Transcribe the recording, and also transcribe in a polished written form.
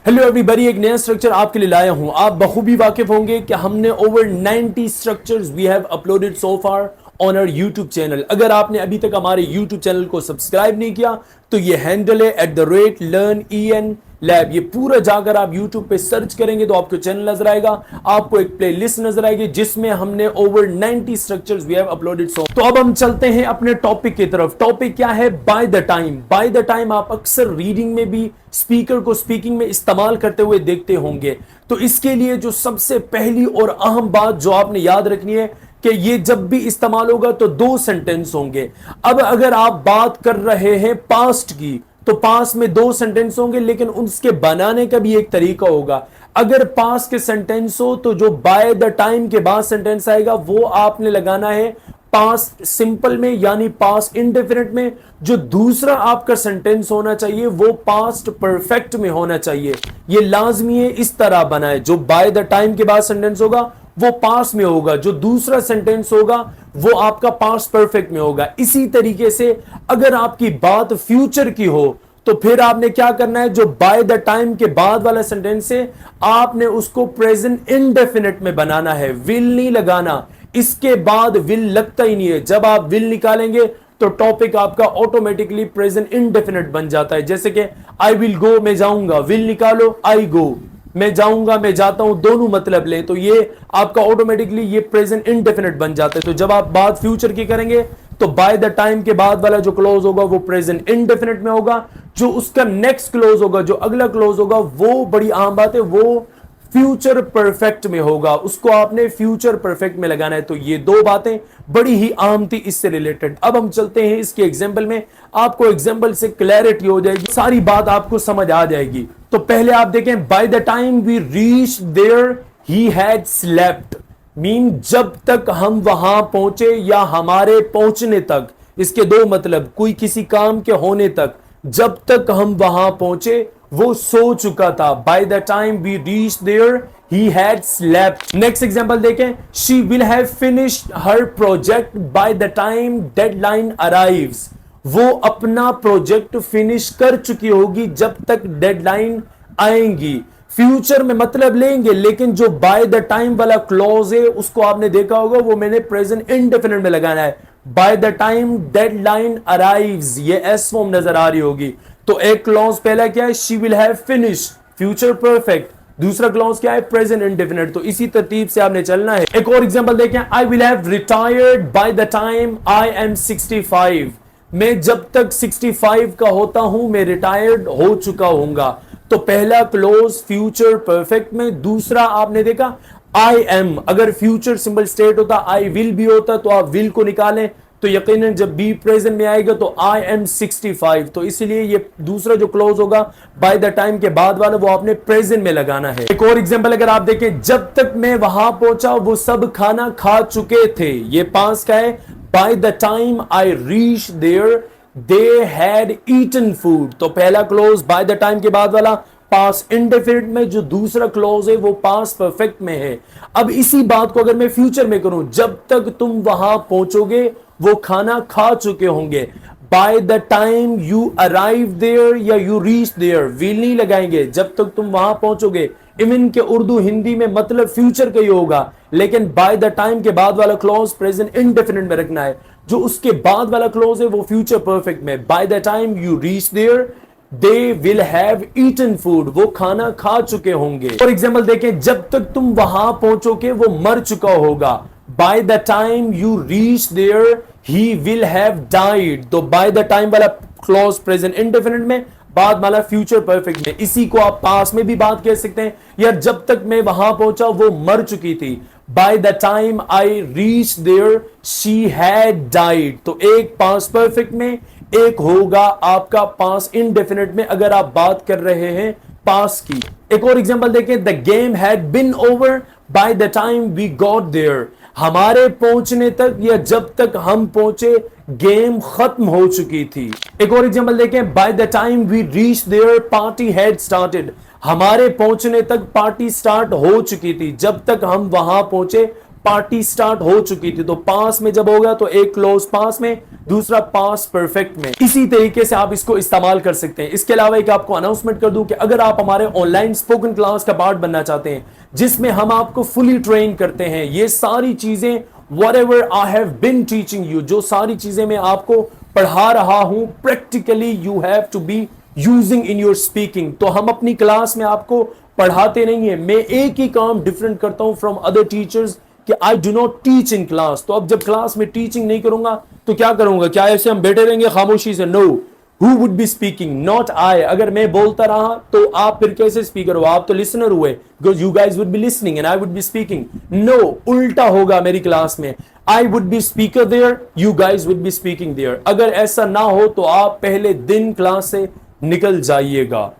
Hello everybody, एक नया structure आपके लिए लाया हूं। आप बखूबी वाकिफ होंगे कि हमने over 90 structures we have uploaded so far on our YouTube channel. अगर आपने अभी तक हमारे यूट्यूब चैनल को सब्सक्राइब नहीं किया तो ये हैंडल है @learnen लैब। ये पूरा जाकर आप YouTube पे सर्च करेंगे तो आपको चैनल नजर आएगा, आपको एक प्लेलिस्ट नजर आएगी जिसमें हमने over 90 structures we have uploaded. So तो अब हम चलते हैं अपने टॉपिक की तरफ। टॉपिक क्या है? By the time. Bye the time आप अक्सर रीडिंग में भी स्पीकर को स्पीकिंग में इस्तेमाल करते हुए देखते होंगे। तो इसके लिए जो सबसे पहली और अहम बात जो आपने याद रखनी है कि ये जब भी इस्तेमाल होगा तो दो सेंटेंस होंगे। अब अगर आप बात कर रहे हैं पास्ट की तो पास में दो सेंटेंस होंगे, लेकिन उसके बनाने का भी एक तरीका होगा। अगर पास के सेंटेंस हो तो जो बाय द टाइम के बाद सेंटेंस आएगा वो आपने लगाना है पास्ट सिंपल में, यानी पास्ट इंडेफिनिट में। जो दूसरा आपका सेंटेंस होना चाहिए वो पास्ट परफेक्ट में होना चाहिए। ये लाजमी है इस तरह बनाए, जो बाय द टाइम के बाद सेंटेंस होगा वो पास्ट में होगा, जो दूसरा सेंटेंस होगा वो आपका पास्ट परफेक्ट में होगा। इसी तरीके से अगर आपकी बात फ्यूचर की हो तो फिर आपने क्या करना है, जो बाय द टाइम के बाद वाला सेंटेंस है आपने उसको प्रेजेंट इंडेफिनिट में बनाना है। विल नहीं लगाना, इसके बाद विल लगता ही नहीं है। जब आप विल निकालेंगे तो टॉपिक आपका ऑटोमेटिकली प्रेजेंट इंडेफिनिट बन जाता है। जैसे कि आई विल गो, मैं जाऊंगा, विल निकालो आई गो, मैं जाऊंगा मैं जाता हूं, दोनों मतलब ले तो ये आपका ऑटोमेटिकली ये प्रेजेंट इंडेफिनिट बन जाता है। तो जब आप बात फ्यूचर की करेंगे तो बाय द टाइम के बाद वाला जो क्लोज होगा वो प्रेजेंट इंडेफिनिट में होगा। जो उसका नेक्स्ट क्लोज होगा, जो अगला क्लोज होगा, वो बड़ी आम बात है, वो फ्यूचर परफेक्ट में होगा। उसको आपने फ्यूचर परफेक्ट में लगाना है। तो ये दो बातें बड़ी ही आम थी इससे रिलेटेड। अब हम चलते हैं इसके एग्जाम्पल में। आपको एग्जाम्पल से क्लैरिटी हो जाएगी, सारी बात आपको समझ आ जाएगी। तो पहले आप देखें, by the time we reach there he had slept. Mean जब तक हम वहां पहुंचे या हमारे पहुंचने तक। इसके दो मतलब, कोई किसी काम के होने तक, जब तक हम वहां पहुंचे वो सो चुका था। By the time we reach there he had slept. Next example देखें, she will have finished her project by the time deadline arrives. वो अपना प्रोजेक्ट फिनिश कर चुकी होगी जब तक डेडलाइन आएंगी। फ्यूचर में मतलब लेंगे, लेकिन जो बाय द टाइम वाला क्लॉज है उसको आपने देखा होगा वो मैंने प्रेजेंट इंडेफिनिट में लगाना है। By the time deadline arrives, ये एस फॉर्म नजर आ रही होगी। तो एक क्लॉज पहला क्या है, she will have finish, future perfect. दूसरा क्लॉज क्या है, प्रेजेंट इंडेफिनिट। तो इसी तरतीब से आपने चलना है। एक और एग्जांपल देखें, I will have retired bye the time I am 65। मैं जब तक 65 का होता हूं मैं रिटायर्ड हो चुका हूंगा। तो पहला क्लोज फ्यूचर परफेक्ट में, दूसरा आपने देखा आई एम। अगर फ्यूचर सिंबल स्टेट होता, आई विल भी होता, तो आप विल को निकालें तो यकीनन जब बी प्रेजेंट में आएगा तो आई एम 65। तो इसलिए ये दूसरा जो क्लोज होगा बाय द टाइम के बाद वाला वो आपने प्रेजेंट में लगाना है। एक और एग्जांपल अगर आप देखें, जब तक मैं वहां पहुंचा वो सब खाना खा चुके थे। ये पास का है, by the time I reach there they had eaten food. तो पहला क्लोज बाय द टाइम के बाद वाला पास इंडेफिनिट में, जो दूसरा क्लोज है वो पास परफेक्ट में है। अब इसी बात को अगर मैं फ्यूचर में करूं, जब तक तुम वहां पहुंचोगे वो खाना खा चुके होंगे। By the time you arrive there या यू रीच देयर, विल नहीं लगाएंगे, जब तक तुम वहां पहुंचोगे। इवन के उर्दू हिंदी में मतलब फ्यूचर का ही होगा, लेकिन बाय द टाइम के बाद वाला क्लॉज प्रेजेंट इंडेफिनिट में रखना है। जो उसके बाद वाला क्लॉज है वो फ्यूचर परफेक्ट में। By the time you reach there they will have eaten food, वो खाना खा चुके होंगे। फॉर एग्जाम्पल देखें, जब तक तुम वहां पहुंचोगे वो मर चुका होगा। By the time you reach there he will have died. तो बाय द टाइम वाला क्लॉज प्रेजेंट इंडेफिनिट में, बाद वाला फ्यूचर परफेक्ट में। इसी को आप पास में भी बात कह सकते हैं, यार जब तक मैं वहां पहुंचा वो मर चुकी थी। By the time I reach there she had died. तो एक पास परफेक्ट में, एक होगा आपका पास इंडेफिनिट में अगर आप बात कर रहे हैं पास की। एक और एग्जांपल देखें, the game had been over by the time we got there. हमारे पहुंचने तक या जब तक हम पहुंचे गेम खत्म हो चुकी थी। एक और एग्जांपल देखें, by the time we reach there party had started. हमारे पहुंचने तक पार्टी स्टार्ट हो चुकी थी, जब तक हम वहां पहुंचे पार्टी स्टार्ट हो चुकी थी। तो पास में जब होगा तो एक क्लोज पास में, दूसरा पास परफेक्ट में। इसी तरीके से आप इसको इस्तेमाल कर सकते हैं। इसके अलावा एक आपको अनाउंसमेंट कर दूं कि अगर आप हमारे ऑनलाइन स्पोकन क्लास का पार्ट बनना चाहते हैं, जिसमें हम आपको फुली ट्रेन करते हैं, ये सारी चीजें whatever I have been teaching you, जो सारी चीजें मैं आपको पढ़ा रहा हूं, practically you have to be using in your speaking. तो हम अपनी क्लास में आपको पढ़ाते नहीं है, मैं एक ही काम डिफरेंट करता हूं फ्रॉम अदर टीचर्स कि I do not teach in class. तो अब जब क्लास में टीचिंग नहीं करूंगा तो क्या करूंगा? क्या ऐसे हम बैठे रहेंगे खामोशी से? No, who would be speaking? Not I. अगर मैं बोलता रहा तो आप फिर कैसे स्पीकर हो? आप तो लिसनर हुए, because you guys would be listening and I would be speaking. No, उल्टा होगा मेरी क्लास में। I would be speaker there, you guys would be speaking there. अगर ऐसा ना हो तो आप पहले दिन क्लास से निकल जाइएगा।